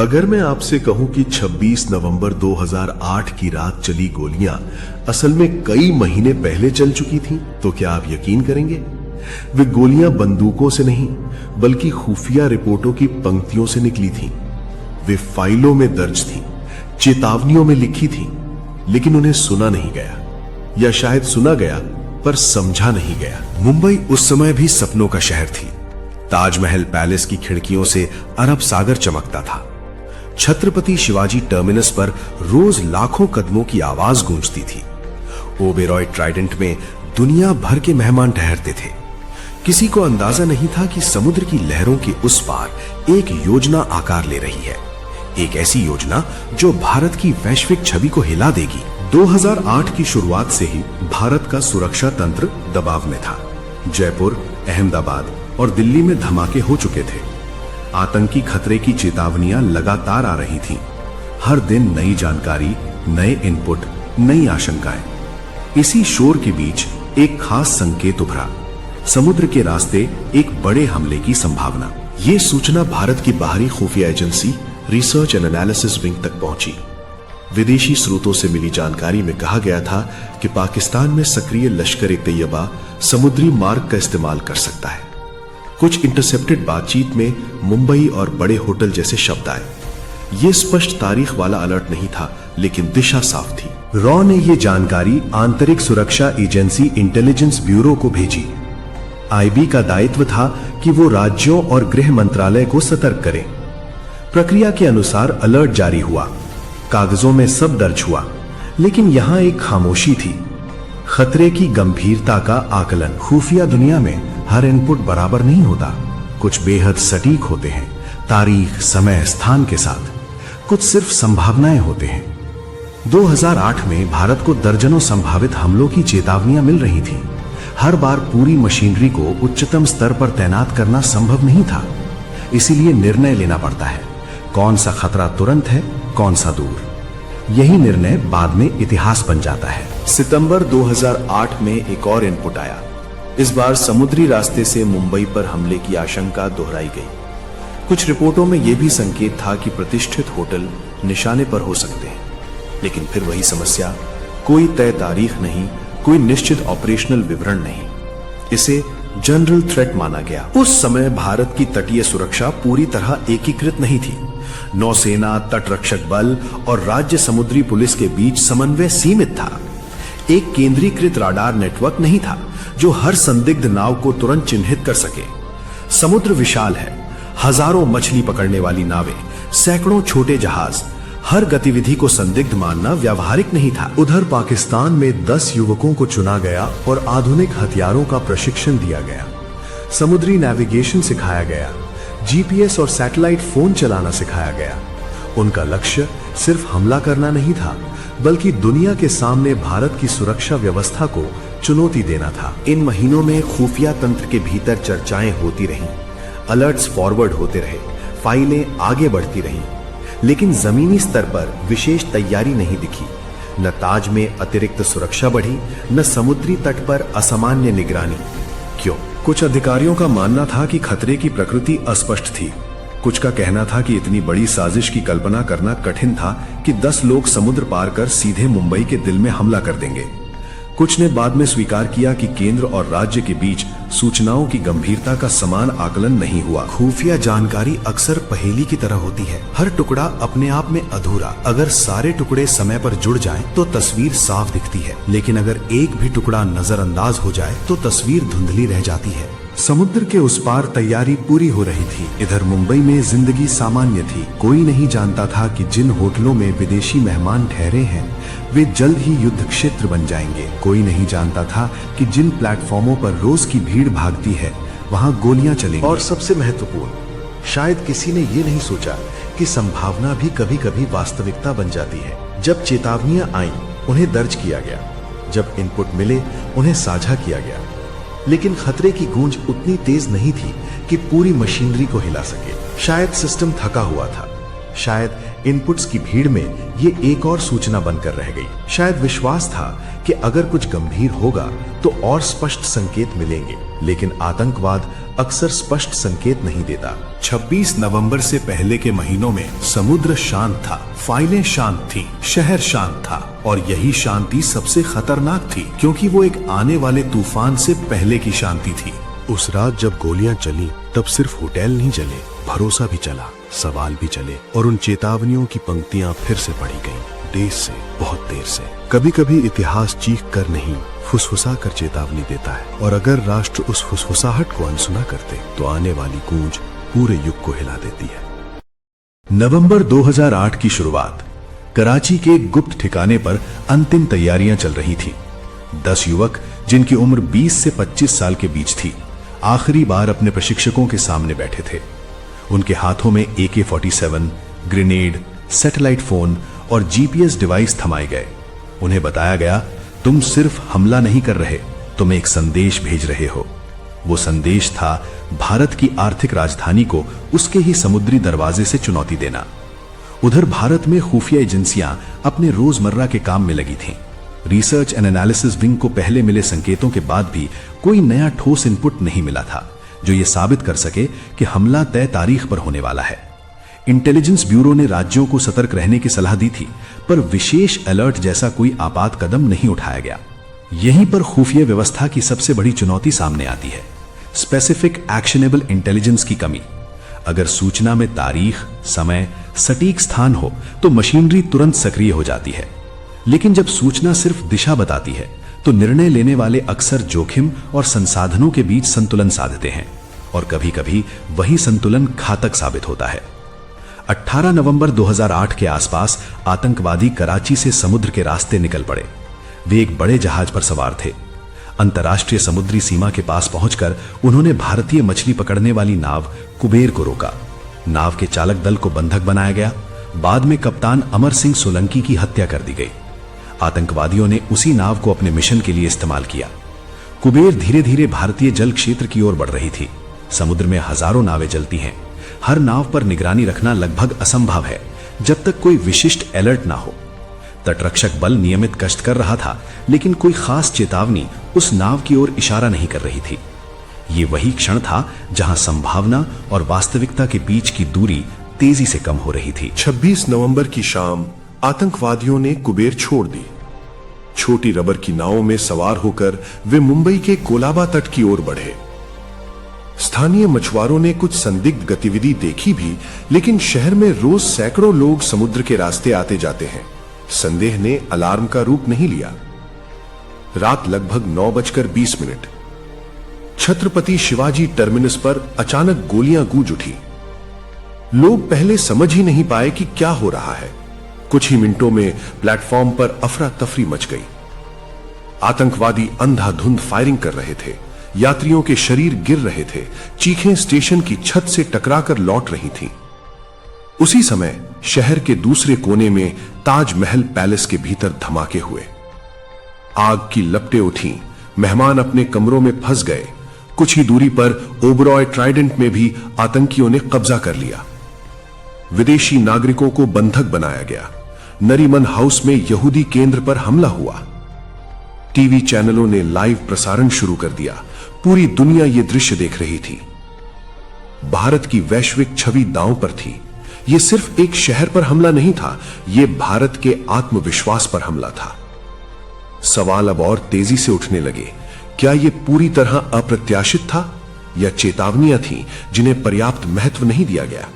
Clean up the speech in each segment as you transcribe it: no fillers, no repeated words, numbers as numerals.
अगर मैं आपसे कहूं कि 26 नवंबर 2008 की रात चली गोलियां असल में कई महीने पहले चल चुकी थीं, तो क्या आप यकीन करेंगे? वे गोलियां बंदूकों से नहीं बल्कि खुफिया रिपोर्टों की पंक्तियों से निकली थीं। वे फाइलों में दर्ज थीं, चेतावनियों में लिखी थीं, लेकिन उन्हें सुना नहीं गया, या शायद सुना गया पर समझा नहीं गया। मुंबई उस समय भी सपनों का शहर थी। ताजमहल पैलेस की खिड़कियों से अरब सागर चमकता था। छत्रपति शिवाजी टर्मिनस पर रोज लाखों कदमों की आवाज गूंजती थी। ओबेरॉय ट्राइडेंट में दुनिया भर के मेहमान ठहरते थे। किसी को अंदाजा नहीं था कि समुद्र की लहरों के उस पार एक योजना आकार ले रही है, एक ऐसी योजना जो भारत की वैश्विक छवि को हिला देगी। 2008 की शुरुआत से ही भारत का सुरक्षा तंत्र दबाव में था। जयपुर, अहमदाबाद और दिल्ली में धमाके हो चुके थे। आतंकी खतरे की चेतावनियां लगातार आ रही थीं। हर दिन नई जानकारी, नए इनपुट, नई आशंकाएं। इसी शोर के बीच एक खास संकेत उभरा। समुद्र के रास्ते एक बड़े हमले की संभावना। यह सूचना भारत की बाहरी खुफिया agency research and analysis wing तक पहुंची। विदेशी स्रोतों से मिली जानकारी में कहा गया था कि पाकिस्तान में सक्रिय लश्कर-ए-तैयबा समुद्री मार्ग का इस्तेमाल कर सकता है। कुछ इंटरसेप्टेड बातचीत में मुंबई और बड़े होटल जैसे शब्द आए। यह स्पष्ट तारीख वाला अलर्ट नहीं था, लेकिन दिशा साफ थी। रॉ ने यह जानकारी आंतरिक सुरक्षा एजेंसी इंटेलिजेंस ब्यूरो को भेजी। आईबी का दायित्व था कि वो राज्यों और गृह मंत्रालय को सतर्क करे। प्रक्रिया के अनुसार अलर्ट जारी हुआ, कागजों में सब दर्ज हुआ, लेकिन यहां एक खामोशी थी। खतरे की गंभीरता का आकलन। खुफिया दुनिया में हर इनपुट बराबर नहीं होता। कुछ बेहद सटीक होते हैं, तारीख, समय, स्थान के साथ। कुछ सिर्फ संभावनाएं होते हैं। 2008 में भारत को दर्जनों संभावित हमलों की चेतावनियां मिल रही थी। हर बार पूरी मशीनरी को उच्चतम स्तर पर तैनात करना संभव नहीं था। इसीलिए निर्णय लेना पड़ता है, कौन सा खतरा तुरंत है, कौन सा दूर। यही निर्णय बाद में इतिहास बन जाता है। सितंबर 2008 में एक और इनपुट आया। इस बार समुद्री रास्ते से मुंबई पर हमले की आशंका दोहराई गई। कुछ रिपोर्टों में यह भी संकेत था कि प्रतिष्ठित होटल निशाने पर हो सकते हैं, लेकिन फिर वही समस्या, कोई तय तारीख नहीं, कोई निश्चित ऑपरेशनल विवरण नहीं। इसे जनरल थ्रेट माना गया। उस समय भारत की तटीय सुरक्षा पूरी तरह एकीकृत नहीं थी। नौसेना, तटरक्षक बल और राज्य समुद्री पुलिस के बीच समन्वय सीमित था। एक केंद्रीकृत राडार नेटवर्क नहीं था जो हर संदिग्ध नाव को तुरंत चिन्हित कर सके। समुद्र विशाल है, हजारों मछली पकड़ने वाली नावें, सैकड़ों छोटे जहाज। हर गतिविधि को संदिग्ध मानना व्यावहारिक नहीं था। उधर पाकिस्तान में 10 युवकों को चुना गया और आधुनिक हथियारों का प्रशिक्षण दिया गया। समुद्री नेविगेशन सिखाया गया, जीपीएस और सैटेलाइट फोन चलाना सिखाया गया। उनका लक्ष्य सिर्फ हमला करना नहीं था, बल्कि दुनिया के सामने भारत की सुरक्षा व्यवस्था को चुनौती देना था। इन महीनों में खुफिया तंत्र के भीतर चर्चाएं होती रहीं, अलर्ट्स फॉरवर्ड होते रहे, फाइलें आगे बढ़ती रहीं, लेकिन जमीनी स्तर पर विशेष तैयारी नहीं दिखी। न ताज में अतिरिक्त सुरक्षा बढ़ी, न समुद्री तट पर असामान्य निगरानी। क्यों? कुछ अधिकारियों का मानना था कि खतरे की प्रकृति अस्पष्ट थी। कुछ का कहना था कि इतनी बड़ी साजिश की कल्पना करना कठिन था कि 10 लोग समुद्र पार कर सीधे मुंबई के दिल में हमला कर देंगे। कुछ ने बाद में स्वीकार किया कि केंद्र और राज्य के बीच सूचनाओं की गंभीरता का समान आकलन नहीं हुआ। खुफिया जानकारी अक्सर पहेली की तरह होती है, हर टुकड़ा अपने आप में अधूरा। अगर सारे टुकड़े समय पर जुड़ जाएं, तो तस्वीर साफ दिखती है, लेकिन अगर एक भी टुकड़ा नजरअंदाज हो जाए तो तस्वीर धुंधली रह जाती है। समुद्र के उस पार तैयारी पूरी हो रही थी। इधर मुंबई में जिंदगी सामान्य थी। कोई नहीं जानता था कि जिन होटलों में विदेशी मेहमान ठहरे हैं वे जल्द ही युद्ध क्षेत्र बन जाएंगे। कोई नहीं जानता था कि जिन प्लेटफॉर्मों पर रोज की भीड़ भागती है वहां गोलियां चलेंगी। और सबसे महत्वपूर्ण, शायद किसी ने ये नहीं सोचा कि संभावना भी कभी कभी वास्तविकता बन जाती है। जब चेतावनियां आईं, उन्हें दर्ज किया गया। जब इनपुट मिले, उन्हें साझा किया गया। लेकिन खतरे की गूंज उतनी तेज नहीं थी कि पूरी मशीनरी को हिला सके। शायद सिस्टम थका हुआ था, शायद इनपुट्स की भीड़ में ये एक और सूचना बनकर रह गई। शायद विश्वास था कि कि अगर कुछ गंभीर होगा तो और स्पष्ट संकेत मिलेंगे, लेकिन आतंकवाद अक्सर स्पष्ट संकेत नहीं देता। 26 नवंबर से पहले के महीनों में समुद्र शांत था, फाइलें शांत थीं, शहर शांत था, और यही शांति सबसे खतरनाक थी क्योंकि वो एक आने वाले तूफान से पहले की शांति थी। उस रात जब गोलियां चली तब सिर्फ होटल नहीं जले, भरोसा भी चला, सवाल भी चले, और उन चेतावनियों की पंक्तियां फिर से पढ़ी गईं, देश से, बहुत देर से। कभी कभी इतिहास चीख कर नहीं, फुसफुसा कर चेतावनी देता है, और अगर राष्ट्र उस फुसफुसाहट को अनसुना करते तो आने वाली गूंज पूरे युग को हिला देती है। नवंबर 2008 की शुरुआत। कराची के एक गुप्त ठिकाने पर अंतिम तैयारियां चल रही थी। 10 युवक जिनकी उम्र 20 से 25 साल के बीच थी, आखिरी बार अपने प्रशिक्षकों के सामने बैठे थे। उनके हाथों में AK-47, ग्रेनेड, सैटेलाइट फोन और GPS डिवाइस थमाए गए। उन्हें बताया गया, तुम सिर्फ हमला नहीं कर रहे, तुम एक संदेश भेज रहे हो। वो संदेश था भारत की आर्थिक राजधानी को उसके ही समुद्री दरवाजे से चुनौती देना। उधर भारत में खुफिया एजेंसियां अपने रोजमर्रा के काम में लगी थीं। रिसर्च एंड एनालिसिस विंग को पहले मिले संकेतों के बाद भी कोई नया ठोस इनपुट नहीं मिला था जो यह साबित कर सके कि हमला तय तारीख पर होने वाला है। इंटेलिजेंस ब्यूरो ने राज्यों को सतर्क रहने की सलाह दी थी, पर विशेष अलर्ट जैसा कोई आपात कदम नहीं उठाया गया। यहीं पर खुफिया व्यवस्था की सबसे बड़ी चुनौती सामने आती है, स्पेसिफिक एक्शनेबल इंटेलिजेंस की कमी। अगर सूचना में तारीख, समय, सटीक स्थान हो तो मशीनरी तुरंत सक्रिय हो जाती है, लेकिन जब सूचना सिर्फ दिशा बताती है तो निर्णय लेने वाले अक्सर जोखिम और संसाधनों के बीच संतुलन साधते हैं, और कभी-कभी वही संतुलन घातक साबित होता है। 18 नवंबर 2008 के आसपास आतंकवादी कराची से समुद्र के रास्ते निकल पड़े। वे एक बड़े जहाज पर सवार थे। अंतर्राष्ट्रीय समुद्री सीमा के पास पहुंचकर उन्होंने भारतीय मछली पकड़ने वाली नाव कुबेर को रोका। नाव के चालक दल को बंधक बनाया गया। बाद में कप्तान अमर सिंह सोलंकी की हत्या कर दी गई। आतंकवादियों ने उसी नाव को अपने मिशन के लिए इस्तेमाल किया। कुबेर धीरे धीरे भारतीय जल क्षेत्र की ओर बढ़ रही थी। समुद्र में हजारों नावें जलती हैं। हर नाव पर निगरानी रखना लगभग असंभव है जब तक कोई विशिष्ट अलर्ट ना हो। तटरक्षक बल नियमित गश्त कर रहा था, लेकिन कोई खास चेतावनी उस नाव की ओर इशारा नहीं कर रही थी। ये वही क्षण था जहां संभावना और वास्तविकता के बीच की दूरी तेजी से कम हो रही थी। 26 नवंबर की शाम आतंकवादियों ने कुबेर छोड़ दी। छोटी रबर की नावों में सवार होकर वे मुंबई के कोलाबा तट की ओर बढ़े। स्थानीय मछुआरों ने कुछ संदिग्ध गतिविधि देखी भी, लेकिन शहर में रोज सैकड़ों लोग समुद्र के रास्ते आते जाते हैं। संदेह ने अलार्म का रूप नहीं लिया। रात लगभग 9:20 छत्रपति शिवाजी टर्मिनस पर अचानक गोलियां गूंज उठी। लोग पहले समझ ही नहीं पाए कि क्या हो रहा है। कुछ ही मिनटों में प्लेटफॉर्म पर अफरा तफरी मच गई। आतंकवादी अंधाधुंध फायरिंग कर रहे थे। यात्रियों के शरीर गिर रहे थे। चीखें स्टेशन की छत से टकराकर लौट रही थीं। उसी समय शहर के दूसरे कोने में ताजमहल पैलेस के भीतर धमाके हुए। आग की लपटें उठीं। मेहमान अपने कमरों में फंस गए। कुछ ही दूरी पर ओबरॉय ट्राइडेंट में भी आतंकियों ने कब्जा कर लिया। विदेशी नागरिकों को बंधक बनाया गया। नरीमन हाउस में यहूदी केंद्र पर हमला हुआ। टीवी चैनलों ने लाइव प्रसारण शुरू कर दिया। पूरी दुनिया यह दृश्य देख रही थी। भारत की वैश्विक छवि दांव पर थी। यह सिर्फ एक शहर पर हमला नहीं था, यह भारत के आत्मविश्वास पर हमला था। सवाल अब और तेजी से उठने लगे। क्या यह पूरी तरह अप्रत्याशित था या चेतावनियां थीं जिन्हें पर्याप्त महत्व नहीं दिया गया?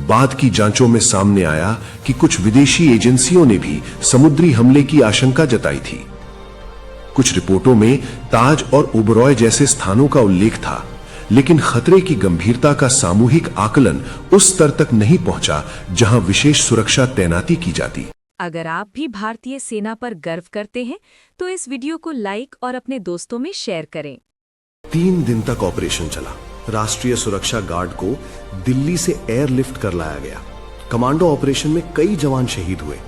बाद की जांचों में सामने आया कि कुछ विदेशी एजेंसियों ने भी समुद्री हमले की आशंका जताई थी। कुछ रिपोर्टों में ताज और ओबरॉय जैसे स्थानों का उल्लेख था, लेकिन खतरे की गंभीरता का सामूहिक आकलन उस स्तर तक नहीं पहुंचा जहां विशेष सुरक्षा तैनाती की जाती। अगर आप भी भारतीय सेना पर गर्व करते हैं तो इस वीडियो को लाइक और अपने दोस्तों में शेयर करें। 3 दिन तक ऑपरेशन चला। राष्ट्रीय सुरक्षा गार्ड को दिल्ली से एयरलिफ्ट कर लाया गया। कमांडो ऑपरेशन में कई जवान शहीद हुए।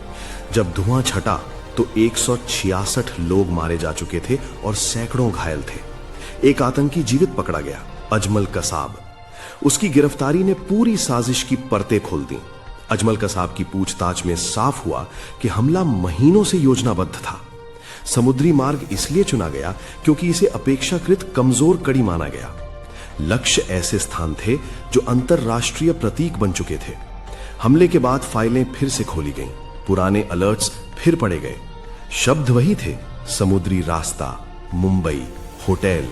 जब धुआं छटा तो 166 लोग मारे जा चुके थे और सैकड़ों घायल थे। एक आतंकी जीवित पकड़ा गया, अजमल कसाब। उसकी गिरफ्तारी ने पूरी साजिश की परतें खोल दी। अजमल कसाब की पूछताछ में साफ हुआ कि हमला महीनों से योजनाबद्ध था। समुद्री मार्ग इसलिए चुना गया क्योंकि इसे अपेक्षाकृत कमजोर कड़ी माना गया। लक्ष्य ऐसे स्थान थे जो अंतरराष्ट्रीय प्रतीक बन चुके थे। हमले के बाद फाइलें फिर से खोली गईं, पुराने अलर्ट्स फिर पढ़े गए। शब्द वही थे, समुद्री रास्ता, मुंबई, होटल।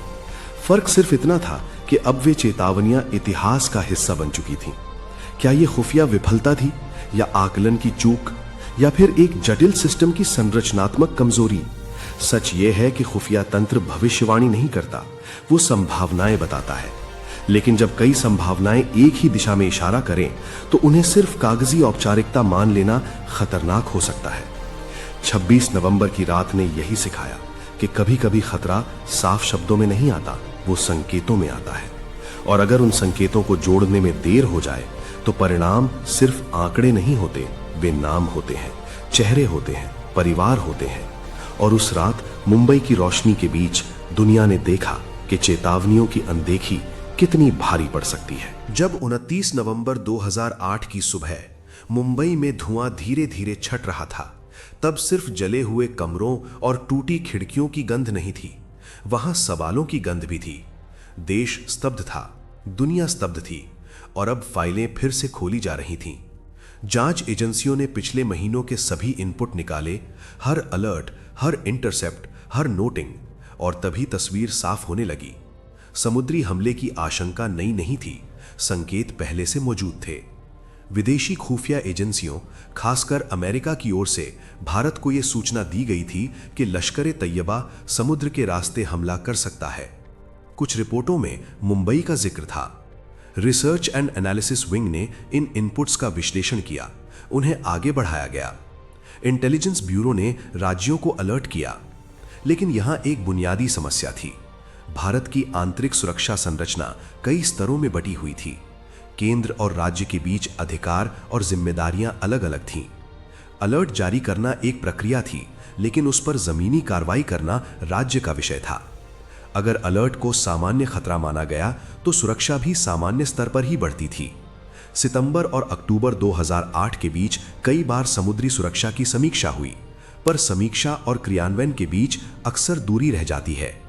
फर्क सिर्फ इतना था कि अब वे चेतावनियां इतिहास का हिस्सा बन चुकी थीं। क्या यह खुफिया विफलता थी, या आकलन की चूक, या फिर एक जटिल सिस्टम की संरचनात्मक कमजोरी? सच यह है कि खुफिया तंत्र भविष्यवाणी नहीं करता, वो संभावनाएं बताता है। लेकिन जब कई संभावनाएं एक ही दिशा में इशारा करें तो उन्हें सिर्फ कागजी औपचारिकता मान लेना खतरनाक हो सकता है। 26 नवंबर की रात ने यही सिखाया कि कभी कभी खतरा साफ शब्दों में नहीं आता, वो संकेतों में आता है। और अगर उन संकेतों को जोड़ने में देर हो जाए तो परिणाम सिर्फ आंकड़े नहीं होते, वे नाम होते हैं, चेहरे होते हैं, परिवार होते हैं। और उस रात मुंबई की रोशनी के बीच दुनिया ने देखा कि चेतावनियों की अनदेखी कितनी भारी पड़ सकती है। जब 29 नवंबर 2008 की सुबह मुंबई में धुआं धीरे धीरे छट रहा था, तब सिर्फ जले हुए कमरों और टूटी खिड़कियों की गंध नहीं थी, वहां सवालों की गंध भी थी। देश स्तब्ध था, दुनिया स्तब्ध थी, और अब फाइलें फिर से खोली जा रही थीं। जांच एजेंसियों ने पिछले महीनों के सभी इनपुट निकाले, हर अलर्ट, हर इंटरसेप्ट, हर नोटिंग, और तभी तस्वीर साफ होने लगी। समुद्री हमले की आशंका नई नहीं थी, संकेत पहले से मौजूद थे। विदेशी खुफिया एजेंसियों, खासकर अमेरिका की ओर से भारत को यह सूचना दी गई थी कि लश्कर तैयबा समुद्र के रास्ते हमला कर सकता है। कुछ रिपोर्टों में मुंबई का जिक्र था। रिसर्च एंड एनालिसिस विंग ने इन इनपुट्स का विश्लेषण किया, उन्हें आगे बढ़ाया गया। इंटेलिजेंस ब्यूरो ने राज्यों को अलर्ट किया। लेकिन यहां एक बुनियादी समस्या थी। भारत की आंतरिक सुरक्षा संरचना कई स्तरों में बटी हुई थी। केंद्र और राज्य के बीच अधिकार और जिम्मेदारियां अलग अलग थीं। अलर्ट जारी करना एक प्रक्रिया थी, लेकिन उस पर जमीनी कार्रवाई करना राज्य का विषय था। अगर अलर्ट को सामान्य खतरा माना गया तो सुरक्षा भी सामान्य स्तर पर ही बढ़ती थी। सितंबर और अक्टूबर 2008 के बीच कई बार समुद्री सुरक्षा की समीक्षा हुई, पर समीक्षा और क्रियान्वयन के बीच अक्सर दूरी रह जाती है।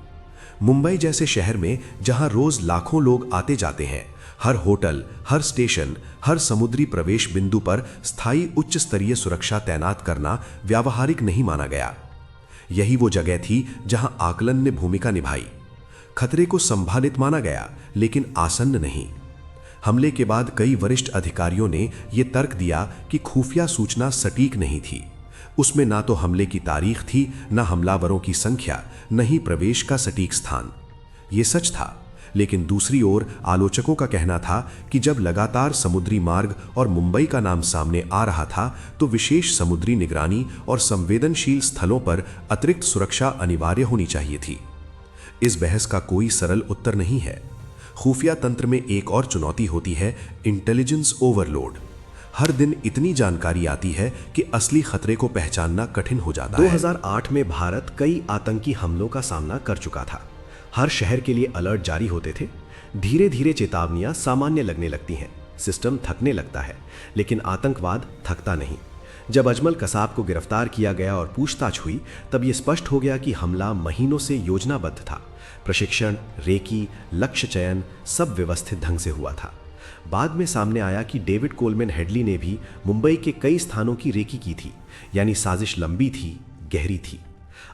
मुंबई जैसे शहर में जहां रोज लाखों लोग आते जाते हैं, हर होटल, हर स्टेशन, हर समुद्री प्रवेश बिंदु पर स्थायी उच्च स्तरीय सुरक्षा तैनात करना व्यावहारिक नहीं माना गया। यही वो जगह थी जहां आकलन ने भूमिका निभाई। खतरे को संभालित माना गया, लेकिन आसन्न नहीं। हमले के बाद कई वरिष्ठ अधिकारियों ने यह तर्क दिया कि खुफिया सूचना सटीक नहीं थी। उसमें ना तो हमले की तारीख थी, ना हमलावरों की संख्या, न ही प्रवेश का सटीक स्थान। यह सच था, लेकिन दूसरी ओर आलोचकों का कहना था कि जब लगातार समुद्री मार्ग और मुंबई का नाम सामने आ रहा था, तो विशेष समुद्री निगरानी और संवेदनशील स्थलों पर अतिरिक्त सुरक्षा अनिवार्य होनी चाहिए थी। इस बहस का कोई सरल उत्तर नहीं है। खुफिया तंत्र में एक और चुनौती होती है, इंटेलिजेंस ओवरलोड। हर दिन इतनी जानकारी आती है कि असली खतरे को पहचानना कठिन हो जाता है। 2008 में भारत कई आतंकी हमलों का सामना कर चुका था। हर शहर के लिए अलर्ट जारी होते थे। धीरे धीरे चेतावनियां सामान्य लगने लगती हैं, सिस्टम थकने लगता है, लेकिन आतंकवाद थकता नहीं। जब अजमल कसाब को गिरफ्तार किया गया और पूछताछ हुई, तब यह स्पष्ट हो गया कि हमला महीनों से योजनाबद्ध था। प्रशिक्षण, रेकी, लक्ष्य चयन सब व्यवस्थित ढंग से हुआ था। बाद में सामने आया कि डेविड कोलमैन हेडली ने भी मुंबई के कई स्थानों की रेकी की थी, यानी साजिश लंबी थी, गहरी थी।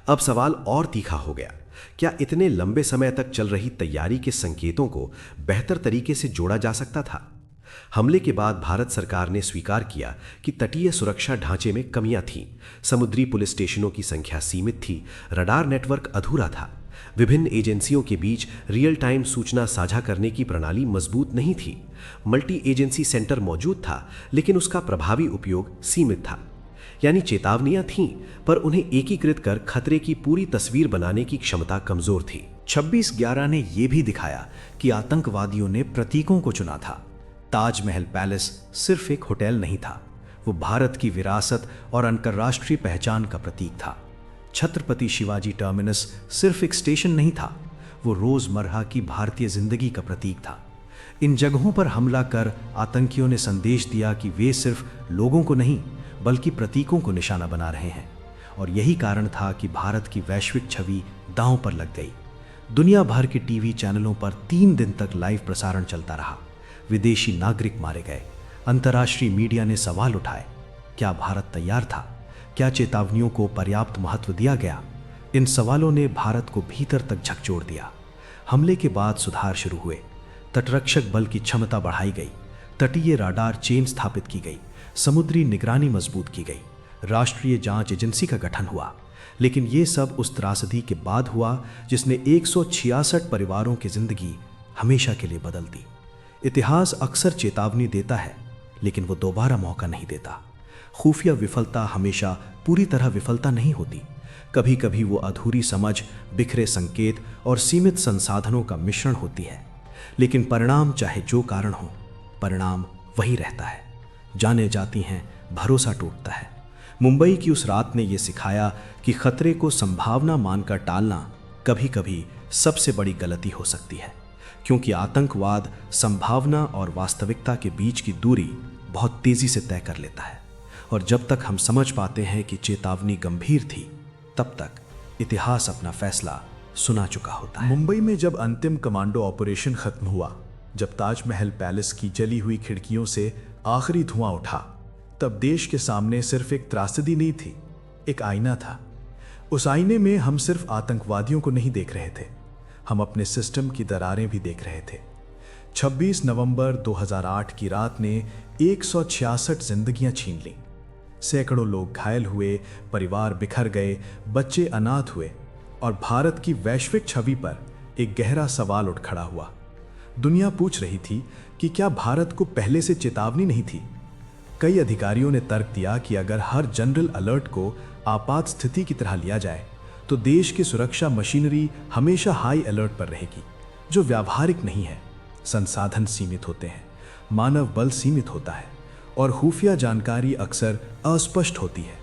अब सवाल और तीखा हो गया, क्या इतने लंबे समय तक चल रही तैयारी के संकेतों को बेहतर तरीके से जोड़ा जा सकता था? हमले के बाद भारत सरकार ने स्वीकार किया कि तटीय सुरक्षा ढांचे में कमियां थीं। समुद्री पुलिस स्टेशनों की संख्या सीमित थी, रडार नेटवर्क अधूरा था, विभिन्न एजेंसियों के बीच रियल टाइम सूचना साझा करने की प्रणाली मजबूत नहीं थी। मल्टी एजेंसी सेंटर मौजूद था, लेकिन उसका प्रभावी उपयोग सीमित था। यानी चेतावनियां थीं, पर उन्हें एकीकृत कर खतरे की पूरी तस्वीर बनाने की क्षमता कमजोर थी। 26/11 ने यह भी दिखाया कि आतंकवादियों ने प्रतीकों को चुना था। ताजमहल पैलेस सिर्फ एक होटल नहीं था, वो भारत की विरासत और अंतर्राष्ट्रीय पहचान का प्रतीक था। छत्रपति शिवाजी टर्मिनस सिर्फ एक स्टेशन नहीं था, वो रोजमर्रा की भारतीय जिंदगी का प्रतीक था। इन जगहों पर हमला कर आतंकियों ने संदेश दिया कि वे सिर्फ लोगों को नहीं, बल्कि प्रतीकों को निशाना बना रहे हैं। और यही कारण था कि भारत की वैश्विक छवि दांव पर लग गई। दुनिया भर के टीवी चैनलों पर 3 दिन तक लाइव प्रसारण चलता रहा। विदेशी नागरिक मारे गए। अंतर्राष्ट्रीय मीडिया ने सवाल उठाए, क्या भारत तैयार था? क्या चेतावनियों को पर्याप्त महत्व दिया गया? इन सवालों ने भारत को भीतर तक झकझोर दिया। हमले के बाद सुधार शुरू हुए। तटरक्षक बल की क्षमता बढ़ाई गई, तटीय राडार चेन स्थापित की गई, समुद्री निगरानी मजबूत की गई, राष्ट्रीय जांच एजेंसी का गठन हुआ। लेकिन ये सब उस त्रासदी के बाद हुआ जिसने 166 परिवारों की जिंदगी हमेशा के लिए बदल दी। इतिहास अक्सर चेतावनी देता है, लेकिन वो दोबारा मौका नहीं देता। खुफिया विफलता हमेशा पूरी तरह विफलता नहीं होती। कभी कभी वो अधूरी समझ, बिखरे संकेत और सीमित संसाधनों का मिश्रण होती है। लेकिन परिणाम चाहे जो कारण हो, परिणाम वही रहता है। जाने जाती हैं, भरोसा टूटता है। मुंबई की उस रात ने यह सिखाया कि खतरे को संभावना मानकर टालना कभी कभी सबसे बड़ी गलती हो सकती है, क्योंकि आतंकवाद संभावना और वास्तविकता के बीच की दूरी बहुत तेजी से तय कर लेता है। और जब तक हम समझ पाते हैं कि चेतावनी गंभीर थी, तब तक इतिहास अपना फैसला सुना चुका होता है। मुंबई में जब अंतिम कमांडो ऑपरेशन खत्म हुआ, जब ताजमहल पैलेस की जली हुई खिड़कियों से आखिरी धुआं उठा, तब देश के सामने सिर्फ एक त्रासदी नहीं थी, एक आईना था। उस आईने में हम सिर्फ आतंकवादियों को नहीं देख रहे थे, हम अपने सिस्टम की दरारें भी देख रहे थे। 26 नवंबर 2008 की रात ने 166 जिंदगियां छीन लीं। सैकड़ों लोग घायल हुए, परिवार बिखर गए, बच्चे अनाथ हुए और भारत की वैश्विक छवि पर एक गहरा सवाल उठ खड़ा हुआ। दुनिया पूछ रही थी कि क्या भारत को पहले से चेतावनी नहीं थी? कई अधिकारियों ने तर्क दिया कि अगर हर जनरल अलर्ट को आपात स्थिति की तरह लिया जाए तो देश की सुरक्षा मशीनरी हमेशा हाई अलर्ट पर रहेगी, जो व्यावहारिक नहीं है। संसाधन सीमित होते हैं, मानव बल सीमित होता है और खुफिया जानकारी अक्सर अस्पष्ट होती है।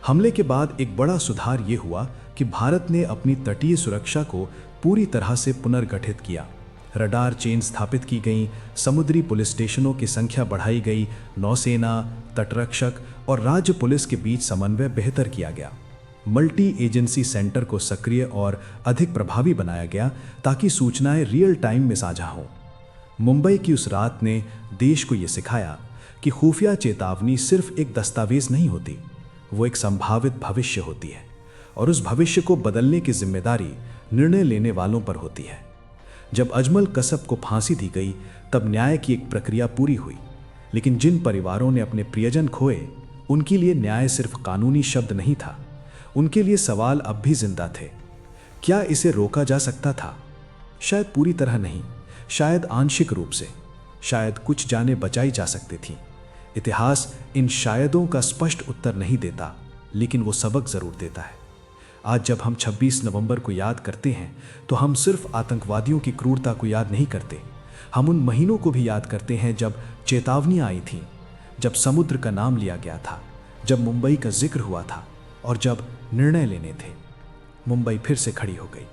हमले के बाद एक बड़ा सुधार ये हुआ कि भारत ने अपनी तटीय सुरक्षा को पूरी तरह से पुनर्गठित किया। रडार चेन स्थापित की गई, समुद्री पुलिस स्टेशनों की संख्या बढ़ाई गई, नौसेना, तटरक्षक और राज्य पुलिस के बीच समन्वय बेहतर किया गया। मल्टी एजेंसी सेंटर को सक्रिय और अधिक प्रभावी बनाया गया ताकि सूचनाएं रियल टाइम में साझा हों। मुंबई की उस रात ने देश को यह सिखाया कि खुफिया चेतावनी सिर्फ एक दस्तावेज नहीं होती, वो एक संभावित भविष्य होती है और उस भविष्य को बदलने की जिम्मेदारी निर्णय लेने वालों पर होती है। जब अजमल कसब को फांसी दी गई, तब न्याय की एक प्रक्रिया पूरी हुई, लेकिन जिन परिवारों ने अपने प्रियजन खोए, उनके लिए न्याय सिर्फ कानूनी शब्द नहीं था, उनके लिए सवाल अब भी जिंदा थे। क्या इसे रोका जा सकता था? शायद पूरी तरह नहीं, शायद आंशिक रूप से, शायद कुछ जानें बचाई जा सकती थीं। इतिहास इन शायदों का स्पष्ट उत्तर नहीं देता, लेकिन वो सबक जरूर देता है। आज जब हम 26 नवंबर को याद करते हैं, तो हम सिर्फ आतंकवादियों की क्रूरता को याद नहीं करते, हम उन महीनों को भी याद करते हैं जब चेतावनियां आई थीं, जब समुद्र का नाम लिया गया था, जब मुंबई का जिक्र हुआ था और जब निर्णय लेने थे। मुंबई फिर से खड़ी हो गई,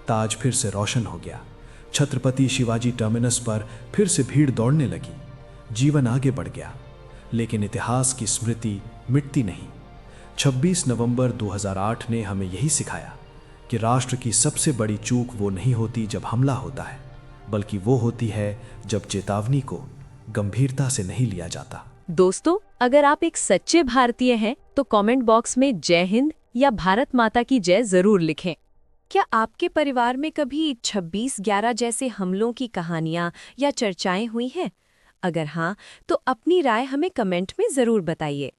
ताज फिर से रोशन हो गया, छत्रपति शिवाजी टर्मिनस पर फिर से भीड़ दौड़ने लगी, जीवन आगे बढ़ गया। लेकिन इतिहास की स्मृति मिटती नहीं। 26 नवंबर 2008 ने हमें यही सिखाया कि राष्ट्र की सबसे बड़ी चूक वो नहीं होती जब हमला होता है, बल्कि वो होती है जब चेतावनी को गंभीरता से नहीं लिया जाता। दोस्तों, अगर आप एक सच्चे भारतीय हैं तो कमेंट बॉक्स में जय हिंद या भारत माता की जय जरूर लिखें। क्या आपके परिवार में कभी 26/11 जैसे हमलों की कहानियां या चर्चाएं हुई हैं? अगर हाँ, तो अपनी राय हमें कमेंट में जरूर बताइए।